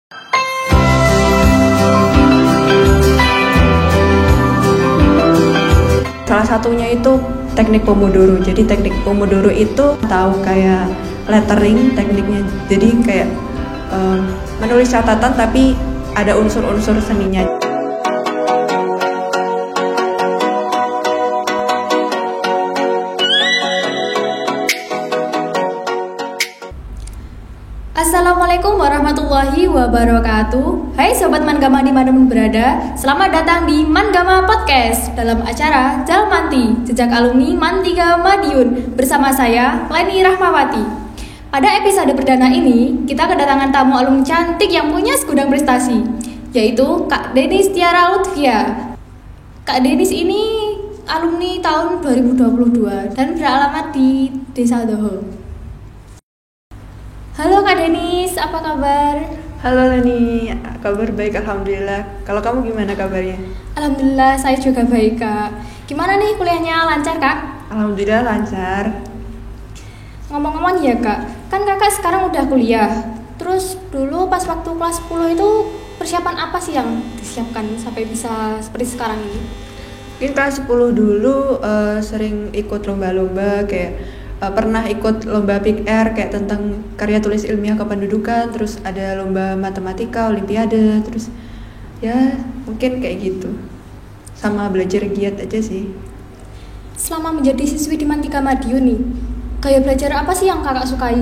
Salah satunya itu teknik Pomodoro. Jadi teknik Pomodoro itu tahu kayak lettering tekniknya. Jadi kayak menulis catatan tapi ada unsur-unsur seninya. Assalamualaikum warahmatullahi wabarakatuh. Hai Sobat Mangama dimanapun berada, selamat datang di Mangama Podcast dalam acara Jalmanti, Jejak Alumni MAN 3 Madiun bersama saya, Leni Rahmawati. Pada episode perdana ini, kita kedatangan tamu alumni cantik yang punya segudang prestasi, yaitu Kak Denis Tiara Lutfia. Kak Denis ini alumni tahun 2022 dan beralamat di Desa Doho. Halo Kak Denis, apa kabar? Halo Leni, kabar baik alhamdulillah. Kalau kamu gimana kabarnya? Alhamdulillah saya juga baik Kak. Gimana nih kuliahnya, lancar Kak? Alhamdulillah lancar. Ngomong-ngomong ya Kak, kan Kakak sekarang udah kuliah. Terus dulu pas waktu kelas 10 itu persiapan apa sih yang disiapkan sampai bisa seperti sekarang ini? Mungkin kelas 10 dulu sering ikut lomba-lomba kayak pernah ikut lomba PR kayak tentang karya tulis ilmiah kependudukan, terus ada lomba matematika, olimpiade, terus ya mungkin kayak gitu. Sama belajar giat aja sih. Selama menjadi siswi di MAN 3 Madiun nih, gaya belajar apa sih yang Kakak sukai?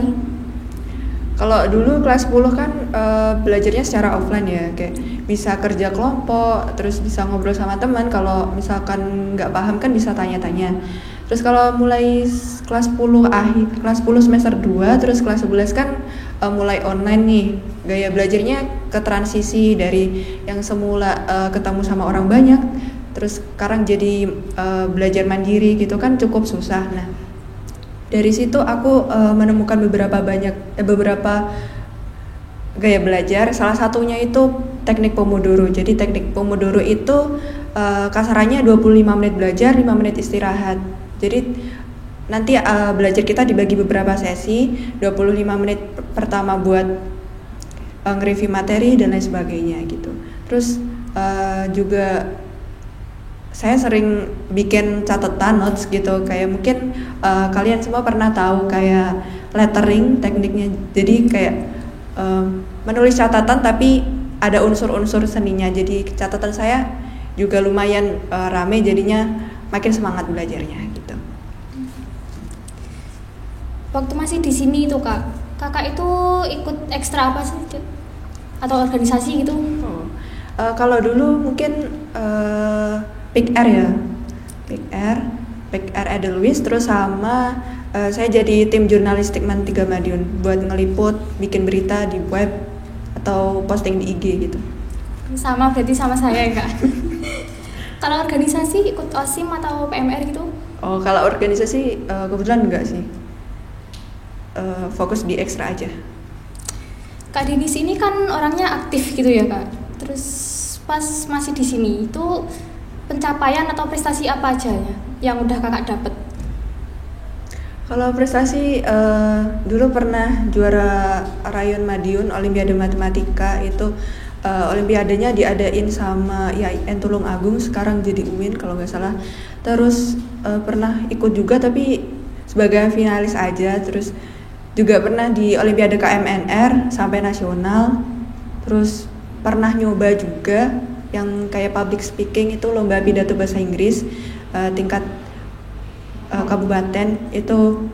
Kalau dulu kelas 10 kan belajarnya secara offline ya, kayak bisa kerja kelompok, terus bisa ngobrol sama teman. Kalau misalkan nggak paham kan bisa tanya-tanya. Terus kalau mulai kelas 10 kelas 10 semester 2, terus kelas 11 kan mulai online nih. Gaya belajarnya ke transisi dari yang semula ketemu sama orang banyak, terus sekarang jadi belajar mandiri gitu kan cukup susah. Nah, dari situ aku menemukan beberapa gaya belajar. Salah satunya itu teknik Pomodoro. Jadi teknik Pomodoro itu kasarannya 25 menit belajar, 5 menit istirahat. Jadi nanti belajar kita dibagi beberapa sesi, 25 menit pertama buat nge-review materi dan lain sebagainya gitu. Terus juga saya sering bikin catatan notes gitu, kayak mungkin kalian semua pernah tahu kayak lettering tekniknya. Jadi kayak menulis catatan tapi ada unsur-unsur seninya. Jadi catatan saya juga lumayan rame, jadinya makin semangat belajarnya gitu. Waktu masih di sini itu Kak, Kakak itu ikut ekstra apa sih? Atau organisasi gitu? Kalau dulu mungkin PR ya, PR Edelweiss, terus sama saya jadi tim jurnalistik MAN 3 Madiun buat ngeliput, bikin berita di web atau posting di IG gitu. Sama, berarti sama saya ya Kak. Kalau organisasi ikut OSIM atau PMR gitu? Oh, kalau organisasi kebetulan enggak sih. Fokus di ekstra aja. Kak Denis ini kan orangnya aktif gitu ya Kak. Terus pas masih di sini itu pencapaian atau prestasi apa aja ya yang udah Kakak dapet? Kalau prestasi dulu pernah juara Rayon Madiun Olimpiade Matematika itu. Olimpiadenya diadain sama IAIN Tulung Agung, sekarang jadi UIN kalau nggak salah. Terus pernah ikut juga tapi sebagai finalis aja. Terus juga pernah di Olimpiade KMNR sampai nasional. Terus pernah nyoba juga yang kayak public speaking, itu lomba pidato bahasa Inggris tingkat kabupaten, itu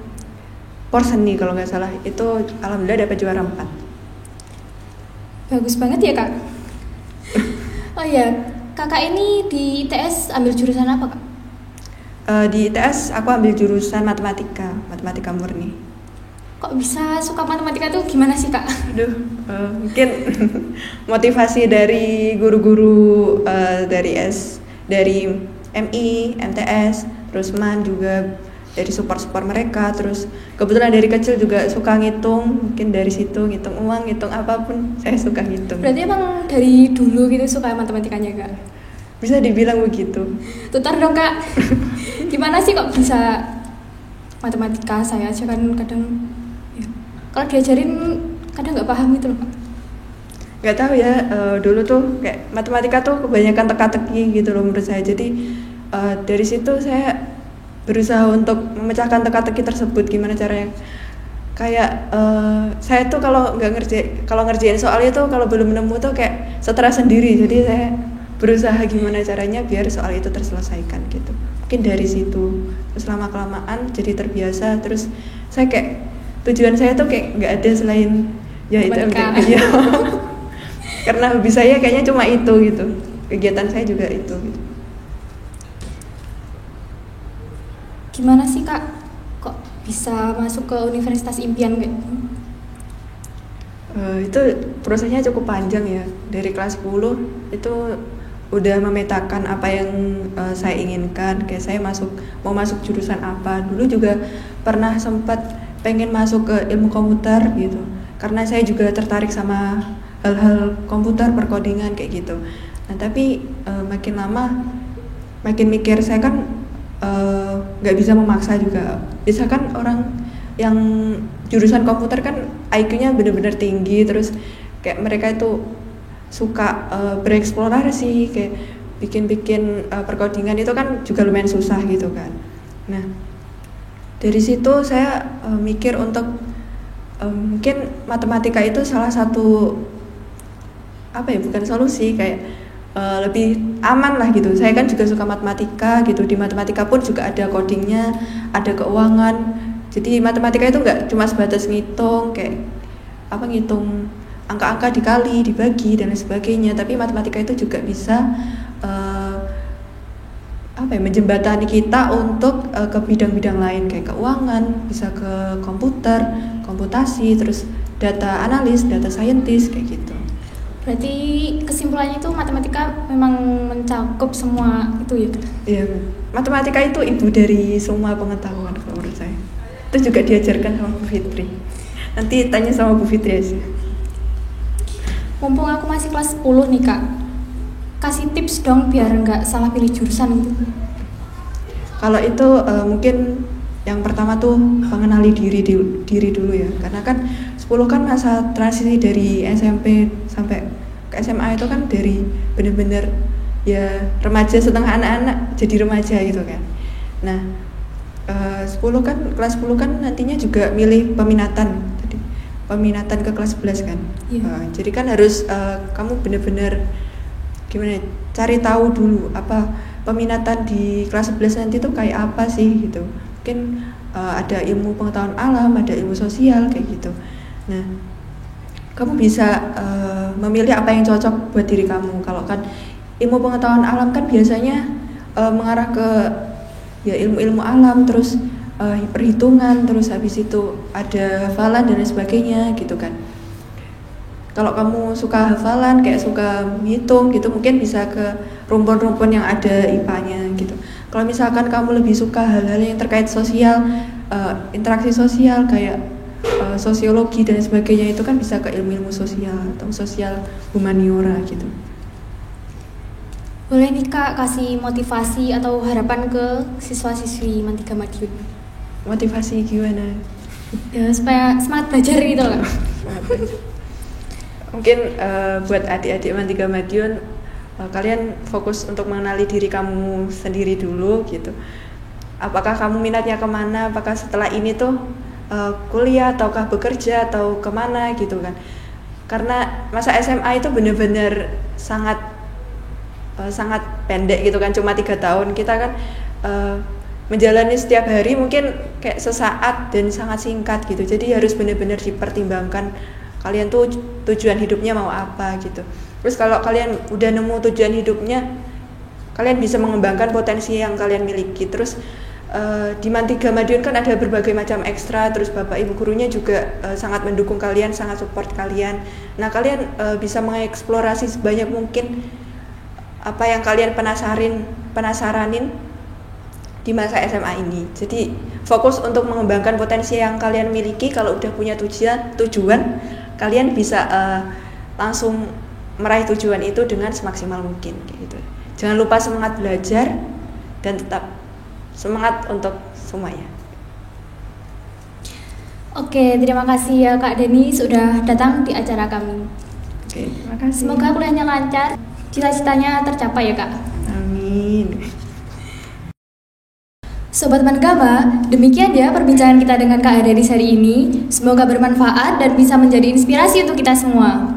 Porseni kalau nggak salah. Itu alhamdulillah dapat juara 4. Bagus banget ya Kak. Oh iya, Kakak ini di ITS ambil jurusan apa Kak? Di ITS aku ambil jurusan matematika murni. Kok bisa suka matematika tuh gimana sih Kak? Aduh, mungkin motivasi dari guru-guru dari MI, MTS, terus MAN juga dari support mereka. Terus kebetulan dari kecil juga suka ngitung, mungkin dari situ ngitung uang, ngitung apapun saya suka ngitung. Berarti emang dari dulu gitu suka matematikanya Kak? Bisa dibilang begitu. Tutor dong Kak. Gimana sih kok bisa matematika? Saya aja kan kadang ya, kalau diajarin kadang nggak paham gitu loh Kak. nggak tahu ya, dulu tuh kayak matematika tuh kebanyakan teka-teki gitu loh menurut saya. Jadi dari situ saya berusaha untuk memecahkan teka-teki tersebut. Gimana caranya? Kayak saya tuh kalau ngerjain soalnya tuh kalau belum nemu tuh kayak stres sendiri. Jadi saya berusaha gimana caranya biar soal itu terselesaikan gitu. Mungkin dari situ terus lama-kelamaan jadi terbiasa. Terus saya kayak tujuan saya tuh kayak nggak ada selain ya itu ya. Karena hobi saya kayaknya cuma itu gitu. Kegiatan saya juga itu gitu. Gimana sih Kak? Kok bisa masuk ke universitas impian kayak? Itu prosesnya cukup panjang ya. Dari kelas 10 itu udah memetakan apa yang saya inginkan. Kayak saya mau masuk jurusan apa. Dulu juga pernah sempat pengen masuk ke ilmu komputer gitu. Karena saya juga tertarik sama hal-hal komputer, perkodingan kayak gitu. Nah tapi makin lama makin mikir, saya kan nggak bisa memaksa juga. Bisa kan orang yang jurusan komputer kan IQ-nya benar-benar tinggi, terus kayak mereka itu suka bereksplorasi, kayak bikin-bikin perkodingan itu kan juga lumayan susah gitu kan. Nah dari situ saya mikir untuk mungkin matematika itu salah satu bukan solusi, kayak lebih aman lah gitu. Saya kan juga suka matematika gitu. Di matematika pun juga ada codingnya, ada keuangan. Jadi matematika itu nggak cuma sebatas ngitung ngitung angka-angka dikali, dibagi dan lain sebagainya. Tapi matematika itu juga bisa menjembatani kita untuk ke bidang-bidang lain kayak keuangan, bisa ke komputer, komputasi, terus data analis, data scientist kayak gitu. Berarti kesimpulannya itu matematika memang mencakup semua itu ya? Iya, matematika itu ibu dari semua pengetahuan kalau menurut saya. Itu juga diajarkan sama Bu Fitri. Nanti tanya sama Bu Fitri aja. Mumpung aku masih kelas 10 nih Kak, kasih tips dong biar nggak salah pilih jurusan gitu. Kalau itu mungkin yang pertama tuh mengenali diri dulu ya. Karena kan 10 kan masa transisi dari SMP sampai ke SMA itu kan dari bener-bener ya remaja setengah anak-anak jadi remaja gitu kan. Nah 10 kan kelas 10 kan nantinya juga milih peminatan. Jadi peminatan ke kelas 11 kan. Jadi kan harus kamu bener-bener gimana cari tahu dulu apa peminatan di kelas 11 nanti tuh kayak apa sih gitu. Mungkin ada ilmu pengetahuan alam, ada ilmu sosial kayak gitu. Nah, kamu bisa memilih apa yang cocok buat diri kamu. Kalau kan ilmu pengetahuan alam kan biasanya mengarah ke ya ilmu-ilmu alam, terus perhitungan, terus habis itu ada hafalan dan lain sebagainya gitu kan. Kalau kamu suka hafalan, kayak suka menghitung gitu, mungkin bisa ke rumpun-rumpun yang ada IPA-nya gitu. Kalau misalkan kamu lebih suka hal-hal yang terkait sosial, interaksi sosial kayak sosiologi dan sebagainya, itu kan bisa ke ilmu-ilmu sosial atau sosial humaniora gitu. Boleh nih Kak kasih motivasi atau harapan ke siswa-siswi Mantiga Madiun? Motivasi gimana? Ya supaya semangat belajar gitu lah. Mungkin buat adik-adik Mantiga Madiun, kalian fokus untuk mengenali diri kamu sendiri dulu gitu. Apakah kamu minatnya kemana? Apakah setelah ini tuh kuliah ataukah bekerja atau kemana gitu kan? Karena masa SMA itu benar-benar sangat pendek gitu kan, cuma 3 tahun. Kita kan menjalani setiap hari mungkin kayak sesaat dan sangat singkat gitu. Jadi harus benar-benar dipertimbangkan kalian tuh tujuan hidupnya mau apa gitu. Terus kalau kalian udah nemu tujuan hidupnya, kalian bisa mengembangkan potensi yang kalian miliki. Terus di Mantiga Madiun kan ada berbagai macam ekstra, terus bapak ibu gurunya juga sangat mendukung kalian, sangat support kalian. Nah kalian bisa mengeksplorasi sebanyak mungkin apa yang kalian penasaranin di masa SMA ini. Jadi fokus untuk mengembangkan potensi yang kalian miliki. Kalau udah punya tujuan, kalian bisa langsung meraih tujuan itu dengan semaksimal mungkin kayak gitu. Jangan lupa semangat belajar dan tetap semangat untuk semuanya. Oke, terima kasih ya Kak Deni sudah datang di acara kami. Oke, terima kasih. Semoga kuliahnya lancar, cita-citanya tercapai ya Kak. Amin. Sobat Mangama, demikian ya perbincangan kita dengan Kak Adaris hari ini. Semoga bermanfaat dan bisa menjadi inspirasi untuk kita semua.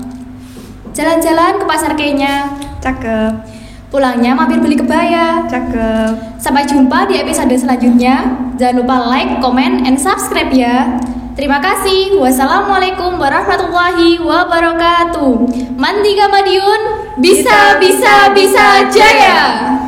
Jalan-jalan ke pasar Kenya, Cakep. pulangnya mampir beli kebaya. Cakep. Sampai jumpa di episode selanjutnya. Jangan lupa like, comment, and subscribe ya. Terima kasih. Wassalamualaikum warahmatullahi wabarakatuh. Mantiga Madiun, bisa jaya.